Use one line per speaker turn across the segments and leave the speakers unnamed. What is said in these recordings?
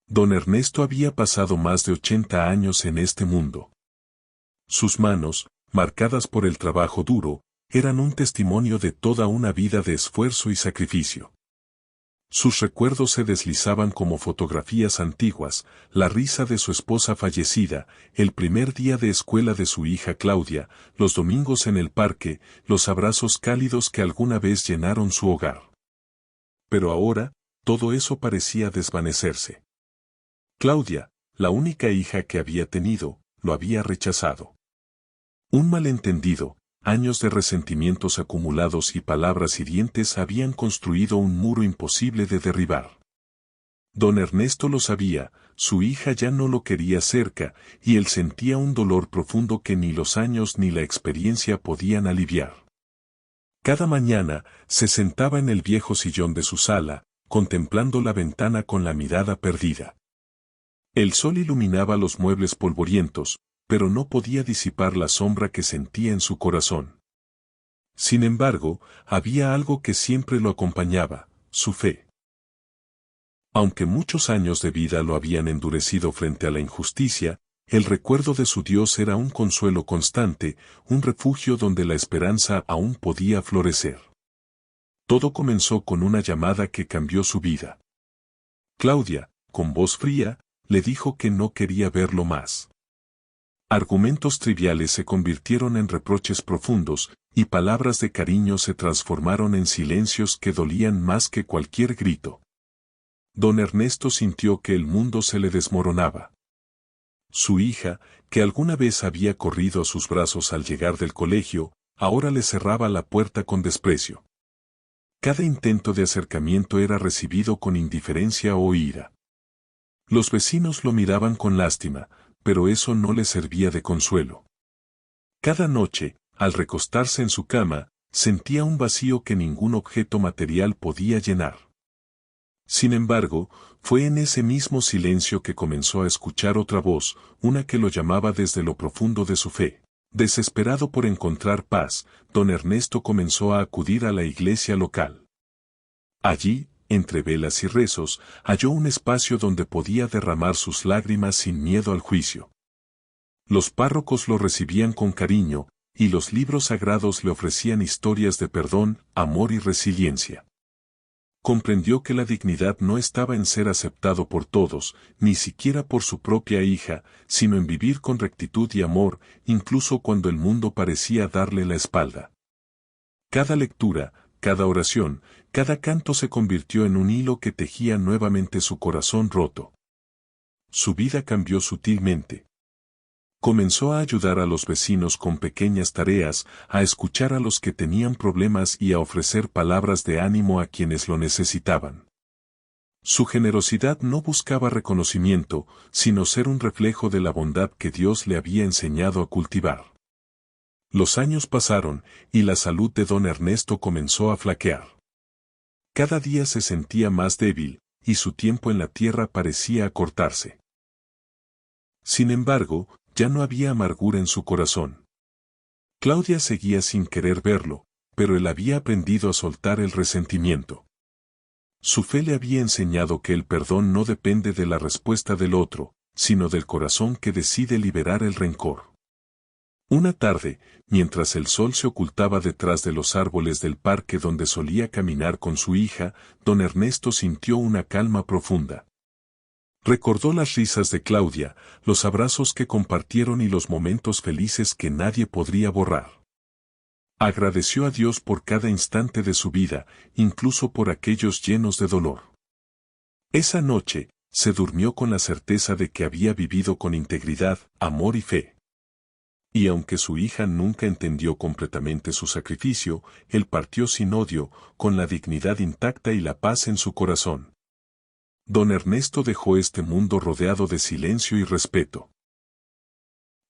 Don Ernesto había pasado más de 80 años en este mundo. Sus manos, marcadas por el trabajo duro, eran un testimonio de toda una vida de esfuerzo y sacrificio. Sus recuerdos se deslizaban como fotografías antiguas, la risa de su esposa fallecida, el primer día de escuela de su hija Claudia, los domingos en el parque, los abrazos cálidos que alguna vez llenaron su hogar. Pero ahora, todo eso parecía desvanecerse. Claudia, la única hija que había tenido, lo había rechazado. Un malentendido, años de resentimientos acumulados y palabras hirientes habían construido un muro imposible de derribar. Don Ernesto lo sabía, su hija ya no lo quería cerca, y él sentía un dolor profundo que ni los años ni la experiencia podían aliviar. Cada mañana, se sentaba en el viejo sillón de su sala, contemplando la ventana con la mirada perdida. El sol iluminaba los muebles polvorientos, pero no podía disipar la sombra que sentía en su corazón. Sin embargo, había algo que siempre lo acompañaba, su fe. Aunque muchos años de vida lo habían endurecido frente a la injusticia, el recuerdo de su Dios era un consuelo constante, un refugio donde la esperanza aún podía florecer. Todo comenzó con una llamada que cambió su vida. Claudia, con voz fría, le dijo que no quería verlo más. Argumentos triviales se convirtieron en reproches profundos, y palabras de cariño se transformaron en silencios que dolían más que cualquier grito. Don Ernesto sintió que el mundo se le desmoronaba. Su hija, que alguna vez había corrido a sus brazos al llegar del colegio, ahora le cerraba la puerta con desprecio. Cada intento de acercamiento era recibido con indiferencia o ira. Los vecinos lo miraban con lástima, pero eso no le servía de consuelo. Cada noche, al recostarse en su cama, sentía un vacío que ningún objeto material podía llenar. Sin embargo, fue en ese mismo silencio que comenzó a escuchar otra voz, una que lo llamaba desde lo profundo de su fe. Desesperado por encontrar paz, don Ernesto comenzó a acudir a la iglesia local. Allí, entre velas y rezos, halló un espacio donde podía derramar sus lágrimas sin miedo al juicio. Los párrocos lo recibían con cariño, y los libros sagrados le ofrecían historias de perdón, amor y resiliencia. Comprendió que la dignidad no estaba en ser aceptado por todos, ni siquiera por su propia hija, sino en vivir con rectitud y amor, incluso cuando el mundo parecía darle la espalda. Cada lectura, cada oración, cada canto se convirtió en un hilo que tejía nuevamente su corazón roto. Su vida cambió sutilmente. Comenzó a ayudar a los vecinos con pequeñas tareas, a escuchar a los que tenían problemas y a ofrecer palabras de ánimo a quienes lo necesitaban. Su generosidad no buscaba reconocimiento, sino ser un reflejo de la bondad que Dios le había enseñado a cultivar. Los años pasaron, y la salud de don Ernesto comenzó a flaquear. Cada día se sentía más débil, y su tiempo en la tierra parecía acortarse. Sin embargo, ya no había amargura en su corazón. Claudia seguía sin querer verlo, pero él había aprendido a soltar el resentimiento. Su fe le había enseñado que el perdón no depende de la respuesta del otro, sino del corazón que decide liberar el rencor. Una tarde, mientras el sol se ocultaba detrás de los árboles del parque donde solía caminar con su hija, don Ernesto sintió una calma profunda. Recordó las risas de Claudia, los abrazos que compartieron y los momentos felices que nadie podría borrar. Agradeció a Dios por cada instante de su vida, incluso por aquellos llenos de dolor. Esa noche, se durmió con la certeza de que había vivido con integridad, amor y fe. Y aunque su hija nunca entendió completamente su sacrificio, él partió sin odio, con la dignidad intacta y la paz en su corazón. Don Ernesto dejó este mundo rodeado de silencio y respeto.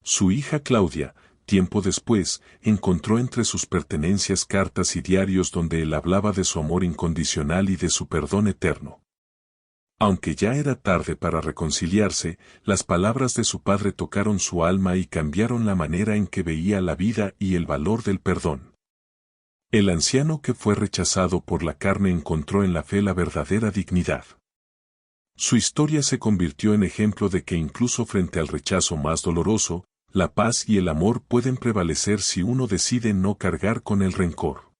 Su hija Claudia, tiempo después, encontró entre sus pertenencias cartas y diarios donde él hablaba de su amor incondicional y de su perdón eterno. Aunque ya era tarde para reconciliarse, las palabras de su padre tocaron su alma y cambiaron la manera en que veía la vida y el valor del perdón. El anciano que fue rechazado por la carne encontró en la fe la verdadera dignidad. Su historia se convirtió en ejemplo de que incluso frente al rechazo más doloroso, la paz y el amor pueden prevalecer si uno decide no cargar con el rencor.